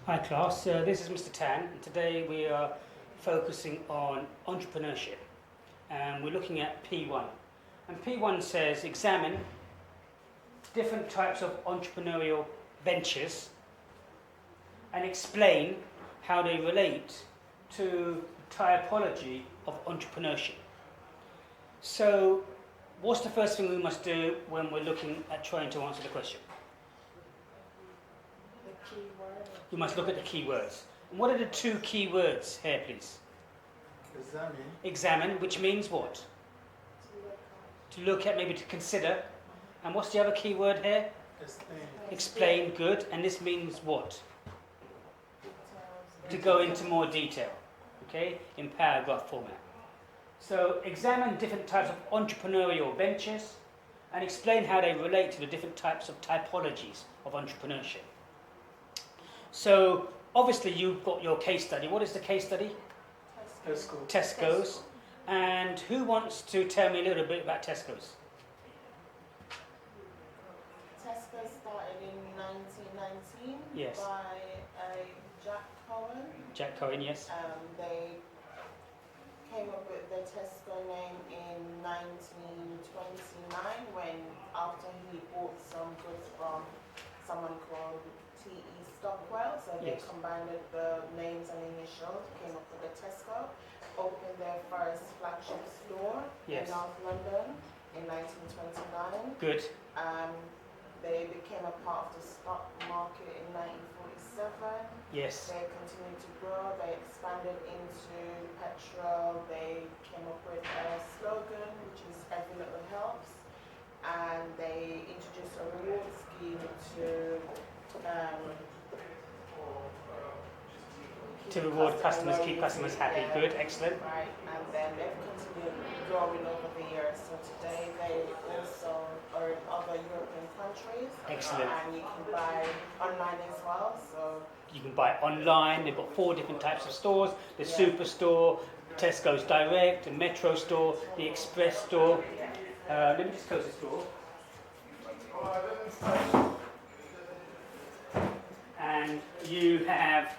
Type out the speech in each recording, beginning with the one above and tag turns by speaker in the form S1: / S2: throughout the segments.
S1: Hi class, this is Mr. Tan, and today we are focusing on entrepreneurship, and we're looking at P1. And P1 says examine different types of entrepreneurial ventures and explain how they relate to the typology of entrepreneurship. So what's the first thing we must do when we're looking at trying to answer the question? We must look at the key words. And what are the two key words here, please?
S2: Examine.
S1: Examine, which means what? To look at, maybe to consider. And what's the other key word here?
S2: Explain.
S1: Explain, good. And this means what? To go into more detail, okay, in paragraph format. So examine different types of entrepreneurial ventures and explain how they relate to the different types of typologies of entrepreneurship. So obviously you've got your case study. What is the case study? Tesco's. And who wants to tell me a little bit about Tesco's?
S3: Tesco started in 1919
S1: Yes.
S3: by Jack Cohen.
S1: Jack Cohen, yes.
S3: They came up with the Tesco name in 1929 when after he bought some goods from someone called T.E. Stockwell. So they
S1: Yes.
S3: combined the names and initials, came up with the Tesco, opened their first flagship store
S1: Yes.
S3: in North London in 1929.
S1: Good.
S3: They became a part of the stock market in 1947.
S1: Yes.
S3: They continued to grow. They expanded into petrol. They came up with a slogan, which is "Every Little Helps," and they introduced a reward scheme
S1: To reward customers, keep customers happy.
S3: Yeah,
S1: Good, excellent.
S3: right, and then they've continued growing over the years. So today they also are in other European countries.
S1: Excellent.
S3: And you can buy online as well. So
S1: You can buy online. They've got 4 different types of stores. The
S3: Yeah.
S1: Superstore, Tesco's Direct, the Metro store, the Express store. Let me just close this door. And you have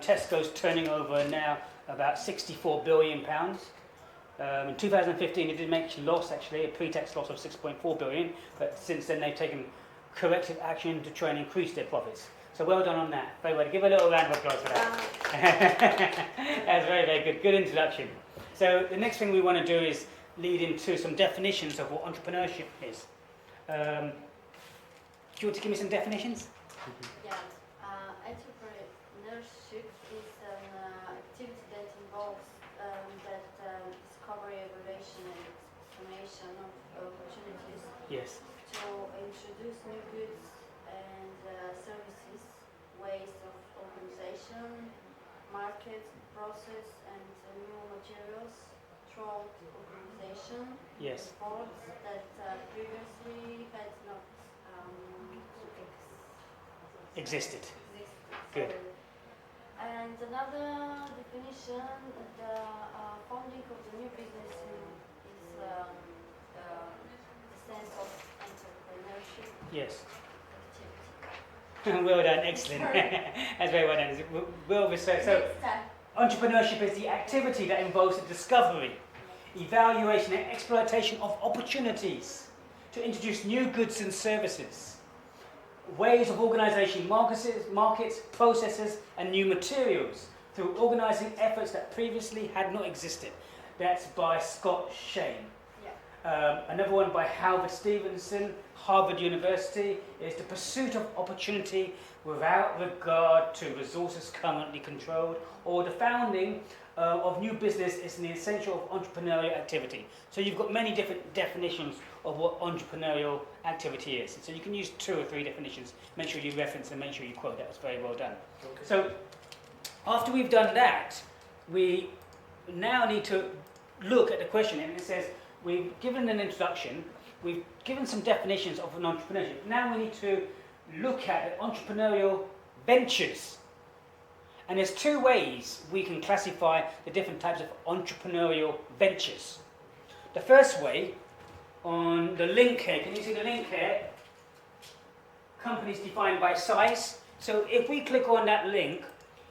S1: Tesco's turning over now about £64 billion. In 2015 it did make a loss, actually, a pre-tax loss of £6.4 billion, but since then they've taken corrective action to try and increase their profits. So well done on that. Very well. Give a little round of applause for that. That's very, very good. Good introduction. So the next thing we want to do is lead into some definitions of what entrepreneurship is. Do you want to give me some definitions?
S4: Yeah, entrepreneurship is an activity that involves discovery, evaluation, and explanation of opportunities
S1: Yes.
S4: to introduce new goods and services, ways of organization, market, process, and new materials throughout organization.
S1: Yes.
S4: Efforts that previously had not
S1: Existed.
S4: existed.
S1: Good.
S4: And another definition, the founding of the new business is the sense of entrepreneurship
S1: Yes.
S4: activity.
S1: Well done. Excellent. That's very well done. Well researched. So
S4: Next time.
S1: entrepreneurship is the activity that involves the discovery, evaluation and exploitation of opportunities to introduce new goods and services, ways of organising markets, processes and new materials through organising efforts that previously had not existed. That's by Scott Shane.
S4: Yeah.
S1: Another one by Howard Stevenson, Harvard University, is the pursuit of opportunity without regard to resources currently controlled, or the founding of new business is an essential of entrepreneurial activity. So you've got many different definitions of what entrepreneurial activity is. So you can use 2 or 3 definitions. Make sure you reference and make sure you quote. That was very well done.
S2: Okay.
S1: So after we've done that, we now need to look at the question, and it says we've given an introduction, we've given some definitions of an entrepreneurship. Now we need to look at the entrepreneurial ventures. And there's 2 ways we can classify the different types of entrepreneurial ventures. The first way, on the link here, can you see the link here? Companies defined by size. So if we click on that link,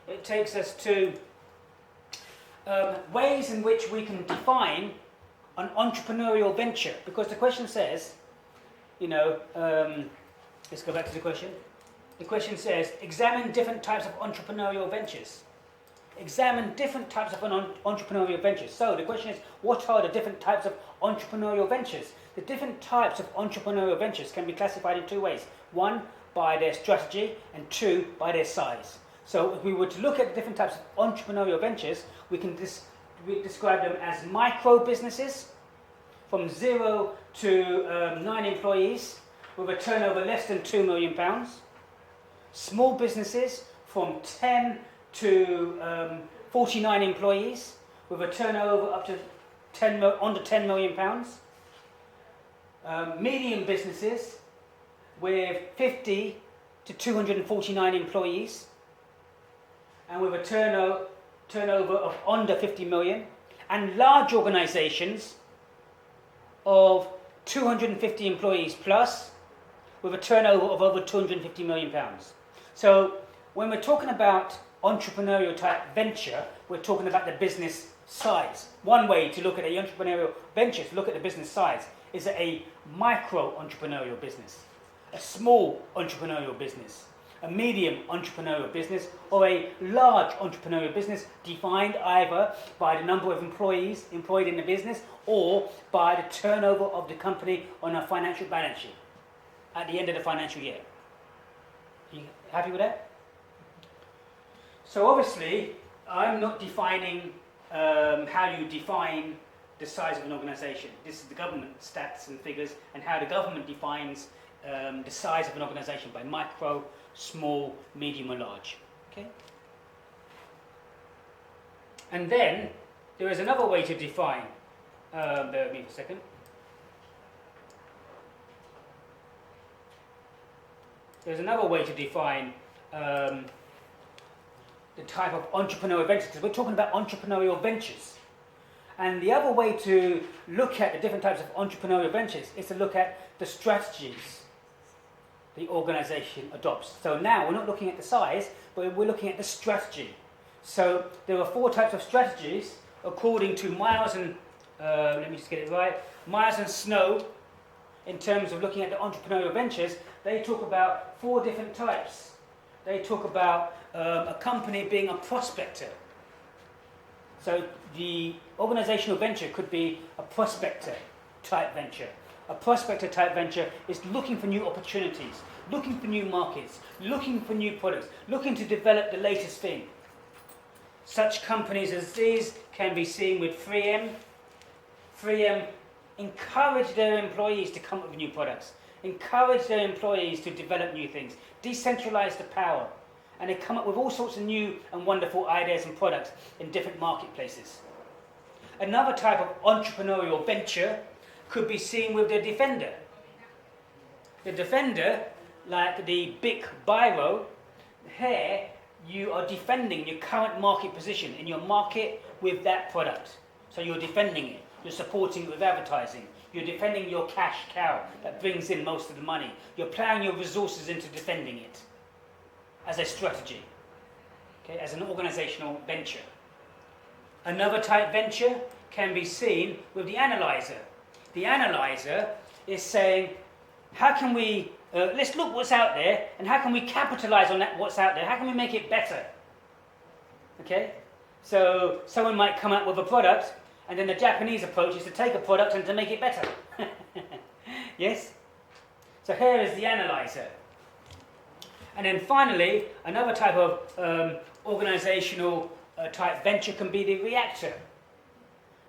S1: it takes us to ways in which we can define an entrepreneurial venture. Because the question says, let's go back to the question. The question says, examine different types of entrepreneurial ventures. Examine different types of entrepreneurial ventures. So the question is, what are the different types of entrepreneurial ventures? The different types of entrepreneurial ventures can be classified in two ways. One, by their strategy, and two, by their size. So if we were to look at the different types of entrepreneurial ventures, we can describe them as micro businesses from 0 to 9 employees with a turnover less than £2 million. Small businesses from 10 to 49 employees with a turnover up to under £10 million. Medium businesses with 50 to 249 employees and with a turnover of under 50 million, and large organizations of 250 employees plus with a turnover of over 250 million pounds. So when we're talking about entrepreneurial type venture, we're talking about the business size. One way to look at a entrepreneurial venture, to look at the business size, is a micro entrepreneurial business, a small entrepreneurial business, a medium entrepreneurial business, or a large entrepreneurial business, defined either by the number of employees employed in the business or by the turnover of the company on a financial balance sheet at the end of the financial year. You happy with that? So obviously, I'm not defining how you define the size of an organization. This is the government stats and figures, and how the government defines the size of an organization by micro, small, medium, or large. Okay? And then there is another way to define. Bear with me for a second. There's another way to define the type of entrepreneurial ventures, because we're talking about entrepreneurial ventures. And the other way to look at the different types of entrepreneurial ventures is to look at the strategies the organization adopts. So now we're not looking at the size, but we're looking at the strategy. So there are 4 types of strategies according to Myers and, let me just get it right, Myers and Snow, in terms of looking at the entrepreneurial ventures. They talk about 4 different types. They talk about a company being a prospector. So the organizational venture could be a prospector type venture. A prospector type venture is looking for new opportunities, looking for new markets, looking for new products, looking to develop the latest thing. Such companies as these can be seen with 3M. 3M encourage their employees to come up with new products, encourage their employees to develop new things, decentralize the power, and they come up with all sorts of new and wonderful ideas and products in different marketplaces. Another type of entrepreneurial venture could be seen with the Defender. The Defender, like the big biro, here you are defending your current market position in your market with that product. So you're defending it, you're supporting it with advertising, you're defending your cash cow that brings in most of the money. You're plowing your resources into defending it as a strategy, okay, as an organizational venture. Another type venture can be seen with the analyzer. The analyzer is saying, how can we, let's look what's out there, and how can we capitalize on that what's out there? How can we make it better? Okay? So someone might come out with a product, and then the Japanese approach is to take a product and to make it better. Yes? So here is the analyzer. And then finally, another type of organizational type venture can be the reactor.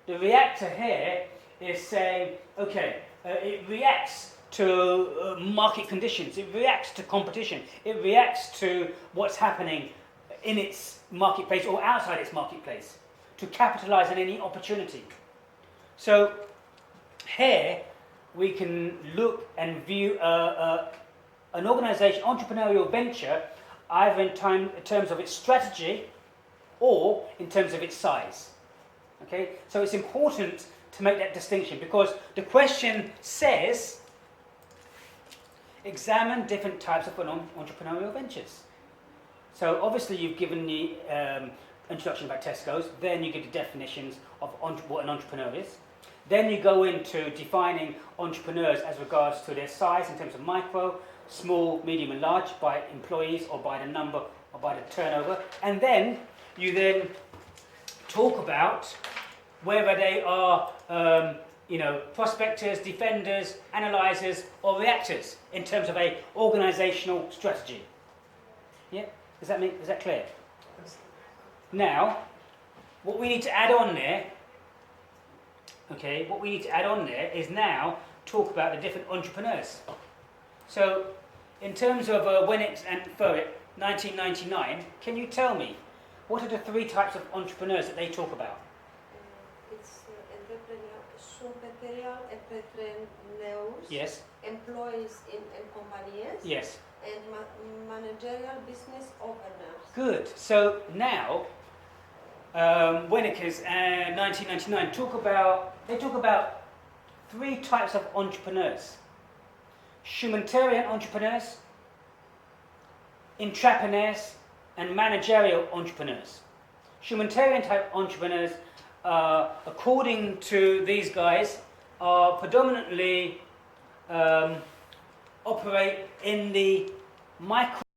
S1: The reactor here is saying, okay, it reacts to market conditions, it reacts to competition, it reacts to what's happening in its marketplace or outside its marketplace to capitalize on any opportunity. So here we can look and view an organization, entrepreneurial venture, either in terms of its strategy or in terms of its size. Okay, so it's important to make that distinction, because the question says, examine different types of entrepreneurial ventures. So obviously you've given the introduction about Tesco's, then you give the definitions of what an entrepreneur is. Then you go into defining entrepreneurs as regards to their size in terms of micro, small, medium and large, by employees or by the number or by the turnover. And then you then talk about whether they are prospectors, defenders, analysers or reactors in terms of a organisational strategy. Yeah? Is that clear? Now, what we need to add on there, is now talk about the different entrepreneurs. So, in terms of Winnick and Furrick, 1999, can you tell me what are the three types of entrepreneurs that they talk about?
S4: It's entrepreneurial entrepreneurs.
S1: Yes.
S4: Employees in companies.
S1: Yes.
S4: And managerial business owners.
S1: Good. So now, Winnick's 1999 talk about three types of entrepreneurs: humanitarian entrepreneurs, intrapreneurs, and managerial entrepreneurs. Humanitarian type entrepreneurs, according to these guys, are predominantly operate in the micro